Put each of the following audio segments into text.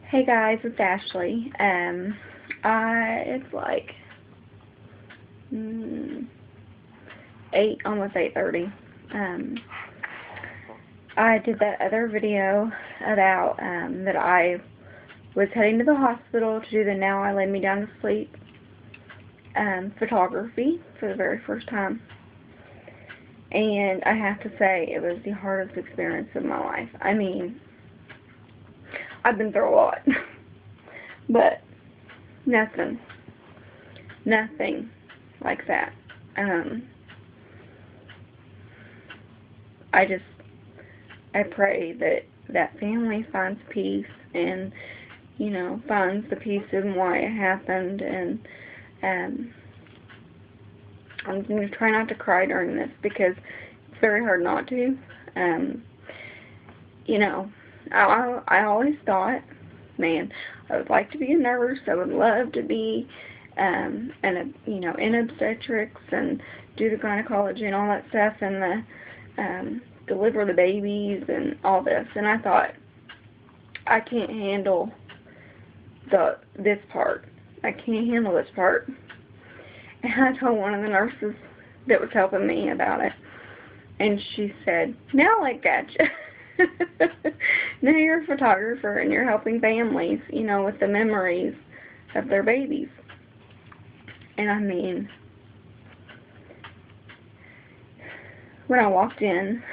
Hey guys, it's Ashley. It's like almost 8:30. I did that other video about that I was heading to the hospital to do the Now I Lay Me Down to Sleep photography for the very first time. And I have to say, it was the hardest experience of my life. I mean, I've been through a lot, but nothing like that. I pray that family finds peace and, finds the peace in why it happened, and I'm going to try not to cry during this because it's very hard not to. I always thought, man, I would like to be a nurse. I would love to be, in obstetrics and do the gynecology and all that stuff, and the deliver the babies and all this. And I thought, I can't handle this part. I can't handle this part. And I told one of the nurses that was helping me about it, and she said, "Now I gotcha." Now you're a photographer and you're helping families, with the memories of their babies. And I mean, when I walked in,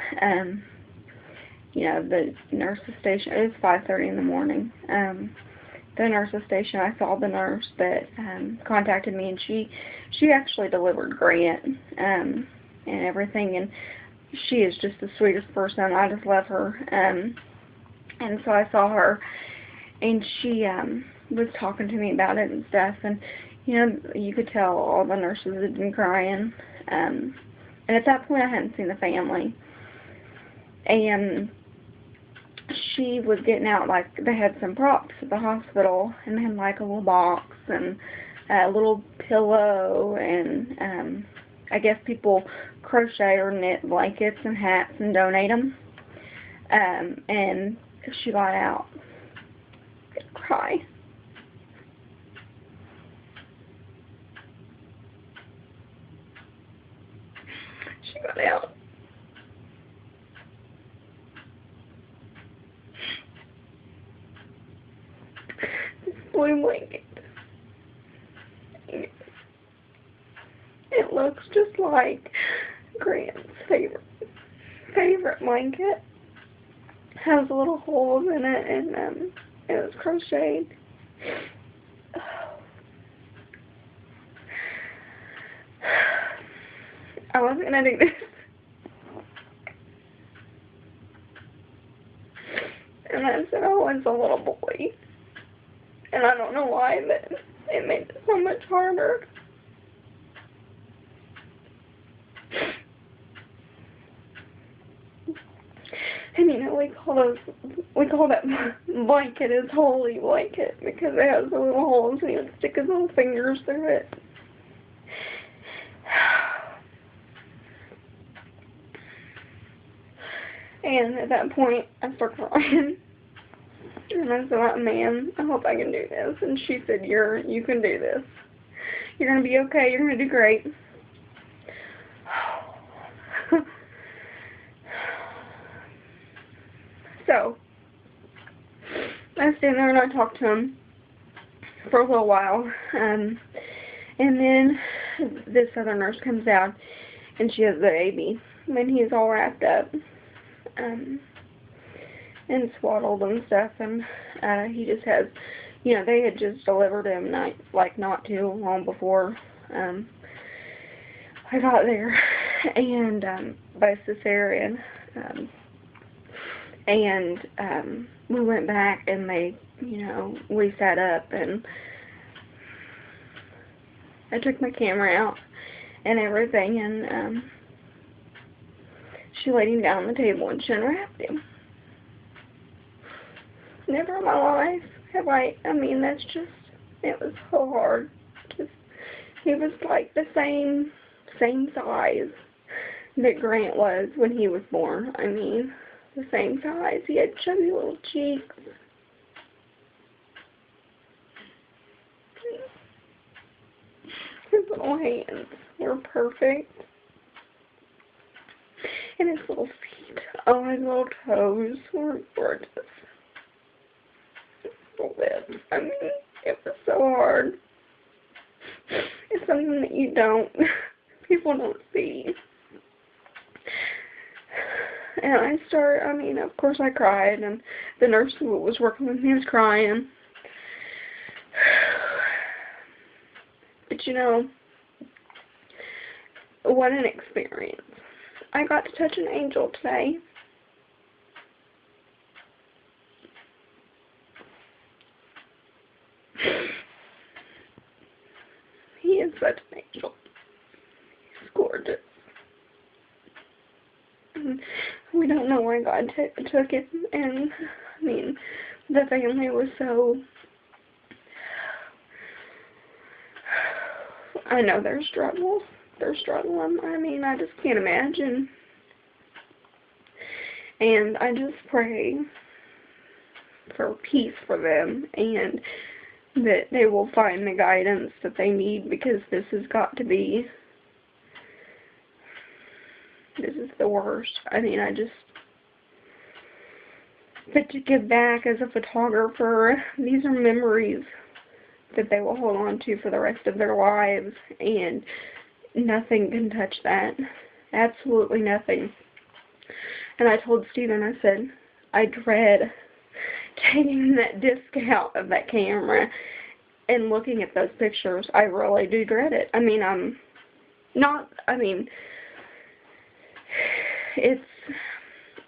the nurse's station, it was 5:30 in the morning. The nurse's station, I saw the nurse that contacted me, and she actually delivered Grant and everything, and she is just the sweetest person. I just love her. And so I saw her, and she was talking to me about it and stuff, and you could tell all the nurses had been crying. And at that point I hadn't seen the family. And she was getting out, like, they had some props at the hospital, and they had like a little box and a little pillow, and I guess people crochet or knit blankets and hats and donate them. And she got out. I could cry. She got out. This blue blanket. It looks just like Grant's favorite blanket. Has little holes in it, and it was crocheted. I wasn't gonna do this, and I said I was a little boy, and I don't know why, but it made it so much harder. And we call that blanket his holy blanket because it has the little holes, and he would stick his little fingers through it. And at that point, I started crying. And I said, "Man, I hope I can do this." And she said, "You can do this. You're going to be okay. You're going to do great." So, I stand there and I talk to him for a little while, and then this other nurse comes out, and she has the baby, and he's all wrapped up, and swaddled and stuff, and he just has, they had just delivered him not too long before I got there, and by cesarean. And we went back, and we sat up, and I took my camera out and everything, and she laid him down on the table and she unwrapped him. Never in my life have it was so hard. He was like the same size that Grant was when he was born. I mean, the same size. He had chubby little cheeks. His little hands were perfect. And his little feet, oh, his little toes were gorgeous. His little lips, I mean, it was so hard. It's something that people don't see. And I mean, of course I cried, and the nurse who was working with me was crying. But you know, what an experience. I got to touch an angel today. He is such an angel. He's gorgeous. We don't know why God took it, and I mean, the family was so, I know they're struggling. I mean, I just can't imagine. And I just pray for peace for them, and that they will find the guidance that they need, because this is the worst. I mean, but to give back as a photographer, these are memories that they will hold on to for the rest of their lives, and nothing can touch that. Absolutely nothing. And I told Stephen, I said, I dread taking that disc out of that camera and looking at those pictures. I really do dread it. I mean,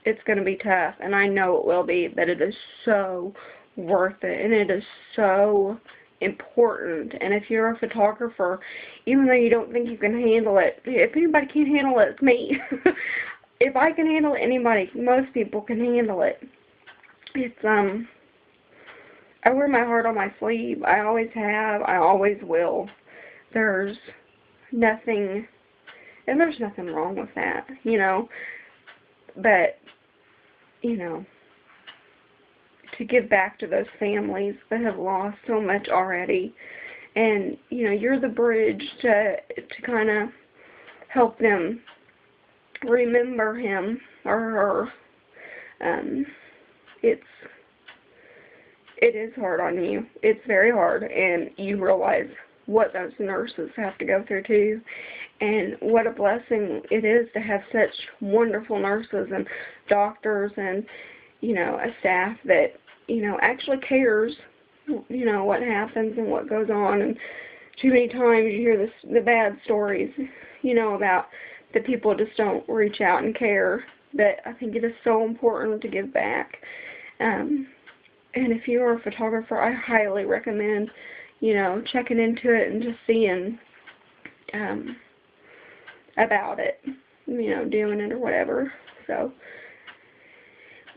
it's going to be tough, and I know it will be, but it is so worth it, and it is so important. And if you're a photographer, even though you don't think you can handle it, if anybody can handle it, it's me. If I can handle it, anybody, most people can handle it. It's, I wear my heart on my sleeve. I always have. I always will. There's nothing, and there's nothing wrong with that, you know. But, you know, to give back to those families that have lost so much already, and, you know, you're the bridge to kind of help them remember him or her. It is hard on you. It's very hard, and you realize what those nurses have to go through too, and what a blessing it is to have such wonderful nurses and doctors and, you know, a staff that, you know, actually cares, you know, what happens and what goes on. And too many times you hear the bad stories, you know, about that people just don't reach out and care. But I think it is so important to give back. And if you are a photographer, I highly recommend, you know, checking into it and just seeing about it, you know, doing it or whatever. So,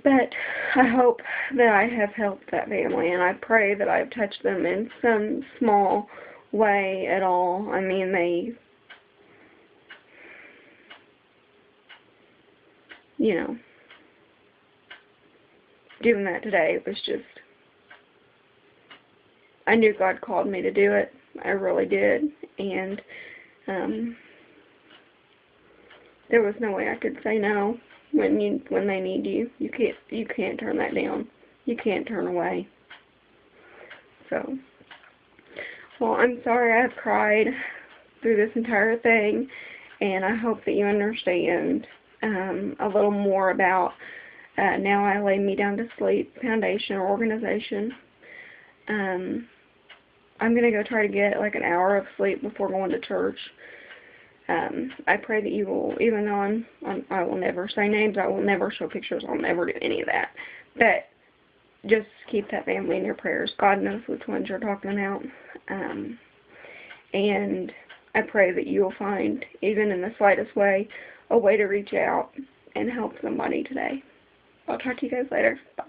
but I hope that I have helped that family, and I pray that I've touched them in some small way at all. I mean, you know, doing that today was just, I knew God called me to do it. I really did. And there was no way I could say no when they need you. You can't turn that down. You can't turn away. So, well, I'm sorry I've cried through this entire thing, and I hope that you understand a little more about Now I Lay Me Down to Sleep Foundation or organization. I'm going to go try to get like an hour of sleep before going to church. I pray that you will, even though I will never say names, I will never show pictures, I'll never do any of that. But just keep that family in your prayers. God knows which ones you're talking about. And I pray that you will find, even in the slightest way, a way to reach out and help somebody today. I'll talk to you guys later. Bye.